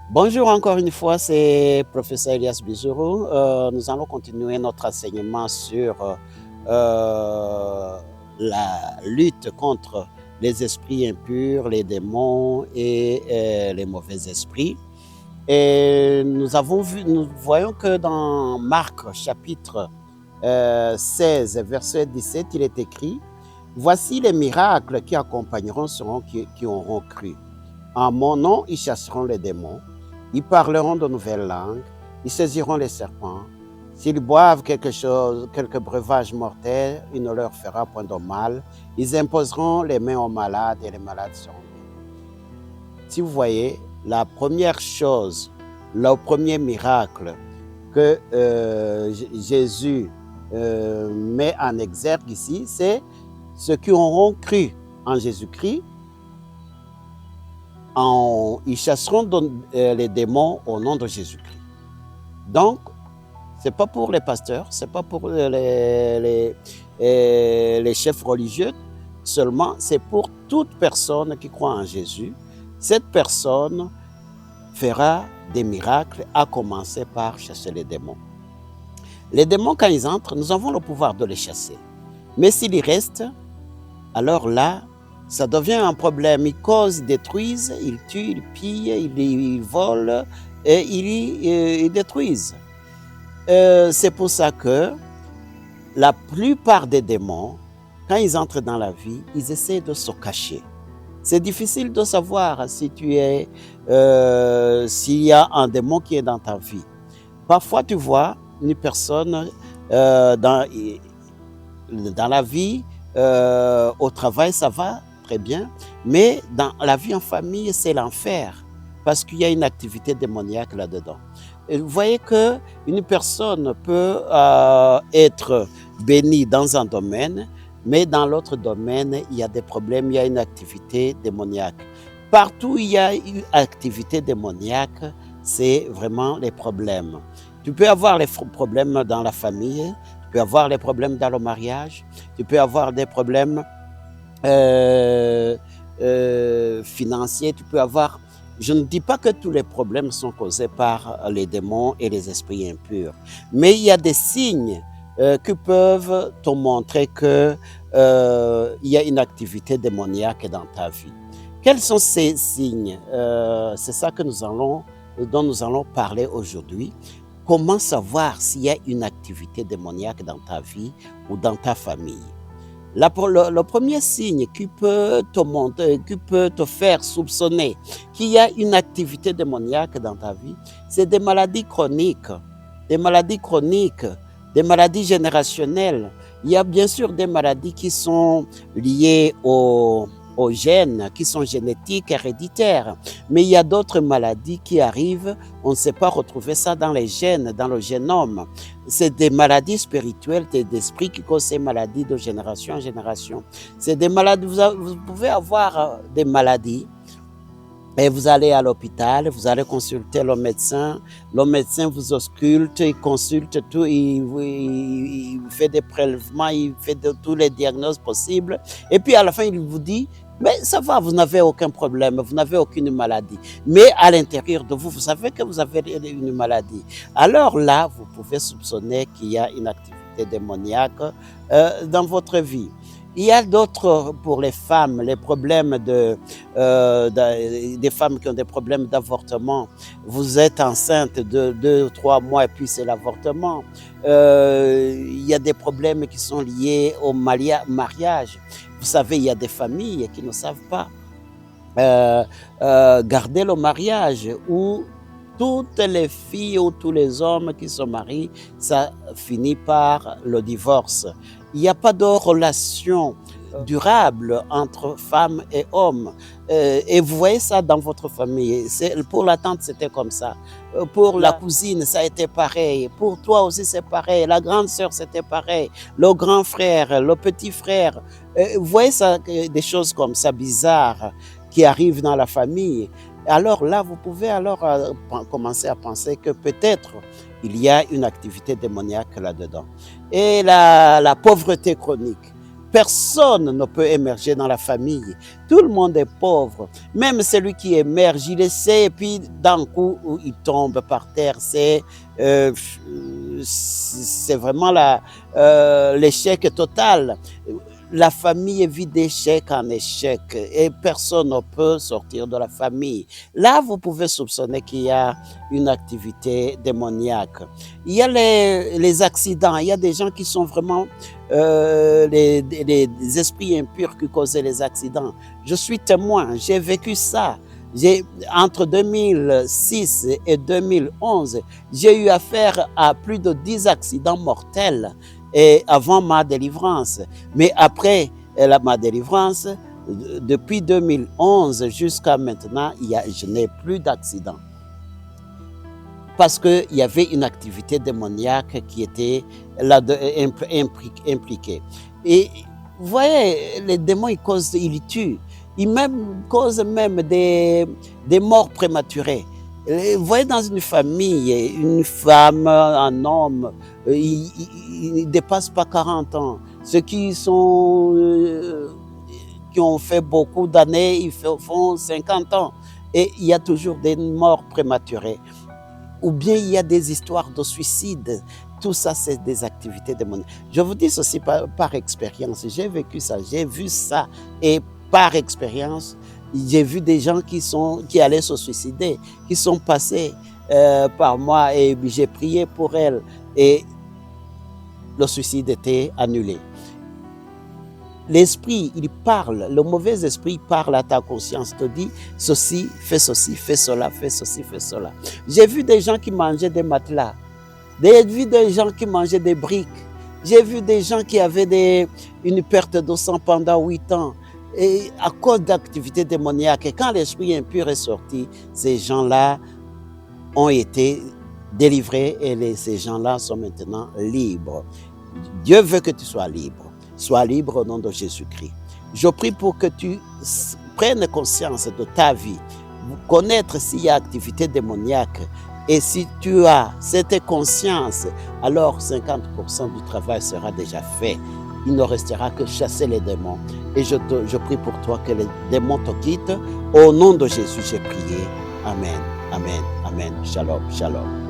Bonjour encore une fois, c'est professeur Elias Bizuru. Nous allons continuer notre enseignement sur la lutte contre les esprits impurs, les démons et les mauvais esprits. Et nous voyons que dans Marc chapitre 16, verset 17, il est écrit: Voici les miracles qui accompagneront ceux qui auront cru. En mon nom, ils chasseront les démons. Ils parleront de nouvelles langues. Ils saisiront les serpents. S'ils boivent quelque breuvage mortel, il ne leur fera point de mal. Ils imposeront les mains aux malades et les malades seront guéris. Si vous voyez, la première chose, le premier miracle que Jésus met en exergue ici, c'est ceux qui auront cru en Jésus-Christ. Ils chasseront les démons au nom de Jésus-Christ. Donc, ce n'est pas pour les pasteurs, ce n'est pas pour les chefs religieux seulement, c'est pour toute personne qui croit en Jésus. Cette personne fera des miracles, à commencer par chasser les démons. Les démons, quand ils entrent, nous avons le pouvoir de les chasser. Mais s'ils y restent, alors là, ça devient un problème. Ils causent, ils détruisent, ils tuent, ils pillent, ils volent et ils détruisent. C'est pour ça que la plupart des démons, quand ils entrent dans la vie, ils essaient de se cacher. C'est difficile de savoir si s'il y a un démon qui est dans ta vie. Parfois, tu vois une personne dans la vie, au travail, ça va très bien, mais dans la vie en famille, c'est l'enfer, parce qu'il y a une activité démoniaque là-dedans. Et vous voyez qu'une personne peut être bénie dans un domaine, mais dans l'autre domaine, il y a des problèmes, il y a une activité démoniaque. Partout où il y a une activité démoniaque, c'est vraiment les problèmes. Tu peux avoir les problèmes dans la famille, tu peux avoir les problèmes dans le mariage, tu peux avoir des problèmes financiers, tu peux avoir... Je ne dis pas que tous les problèmes sont causés par les démons et les esprits impurs, mais il y a des signes qui peuvent te montrer qu'il y a une activité démoniaque dans ta vie. Quels sont ces signes? C'est ça que dont nous allons parler aujourd'hui. Comment savoir s'il y a une activité démoniaque dans ta vie ou dans ta famille? Le premier signe qui peut te montrer, qui peut te faire soupçonner qu'il y a une activité démoniaque dans ta vie, c'est des maladies chroniques, des maladies générationnelles. Il y a bien sûr des maladies qui sont liées aux gènes, qui sont génétiques, héréditaires. Mais il y a d'autres maladies qui arrivent, on ne sait pas retrouver ça dans les gènes, dans le génome. C'est des maladies spirituelles, d'esprit qui causent ces maladies de génération en génération. C'est des maladies, vous pouvez avoir des maladies et vous allez à l'hôpital, vous allez consulter le médecin vous ausculte, il consulte tout, il fait des prélèvements, il fait tous les diagnostics possibles, et puis à la fin il vous dit, mais ça va, vous n'avez aucun problème, vous n'avez aucune maladie. Mais à l'intérieur de vous, vous savez que vous avez une maladie. Alors là, vous pouvez soupçonner qu'il y a une activité démoniaque dans votre vie. Il y a d'autres, pour les femmes, les problèmes des femmes qui ont des problèmes d'avortement. Vous êtes enceinte de 2 ou 3 mois et puis c'est l'avortement. Il y a des problèmes qui sont liés au mariage. Vous savez, il y a des familles qui ne savent pas garder le mariage, où toutes les filles ou tous les hommes qui se marient, ça finit par le divorce. Il n'y a pas de relation durable entre femmes et hommes. Et vous voyez ça dans votre famille. Pour la tante, c'était comme ça. Pour la cousine, ça a été pareil. Pour toi aussi, c'est pareil. La grande sœur, c'était pareil. Le grand frère, le petit frère. Vous voyez ça, des choses comme ça bizarres qui arrivent dans la famille. Alors là, vous pouvez alors commencer à penser que peut-être il y a une activité démoniaque là-dedans. Et la pauvreté chronique. Personne ne peut émerger dans la famille. Tout le monde est pauvre. Même celui qui émerge, il essaie et puis d'un coup, il tombe par terre. C'est vraiment l'échec total. La famille vit d'échec en échec et personne ne peut sortir de la famille. Là, vous pouvez soupçonner qu'il y a une activité démoniaque. Il y a les accidents, il y a des gens qui sont vraiment les esprits impurs qui causaient les accidents. Je suis témoin, j'ai vécu ça. Entre 2006 et 2011, j'ai eu affaire à plus de 10 accidents mortels et avant ma délivrance. Mais après ma délivrance, depuis 2011 jusqu'à maintenant, je n'ai plus d'accident. Parce qu'il y avait une activité démoniaque qui était là impliquée. Et vous voyez, les démons, ils tuent. Ils causent même des morts prématurées. Vous voyez, dans une famille, une femme, un homme, ils ne dépassent pas 40 ans. Ceux qui ont fait beaucoup d'années, ils font 50 ans. Et il y a toujours des morts prématurées. Ou bien il y a des histoires de suicide. Tout ça, c'est des activités démoniaques. Je vous dis ceci par expérience. J'ai vécu ça, j'ai vu ça. Et par expérience, j'ai vu des gens qui allaient se suicider, qui sont passés par moi et j'ai prié pour elles. Et le suicide était annulé. L'esprit, il parle, le mauvais esprit parle à ta conscience, te dit ceci, fais cela, fais ceci, fais cela. J'ai vu des gens qui mangeaient des matelas, j'ai vu des gens qui mangeaient des briques, j'ai vu des gens qui avaient une perte de sang pendant 8 ans. Et à cause d'activités démoniaques, et quand l'esprit impur est sorti, ces gens-là ont été délivrés et ces gens-là sont maintenant libres. Dieu veut que tu sois libre. Sois libre au nom de Jésus-Christ. Je prie pour que tu prennes conscience de ta vie, connaître s'il y a activité démoniaque. Et si tu as cette conscience, alors 50% du travail sera déjà fait. Il ne restera que chasser les démons. Et je prie pour toi que les démons te quittent. Au nom de Jésus, j'ai prié. Amen, amen, amen. Shalom, shalom.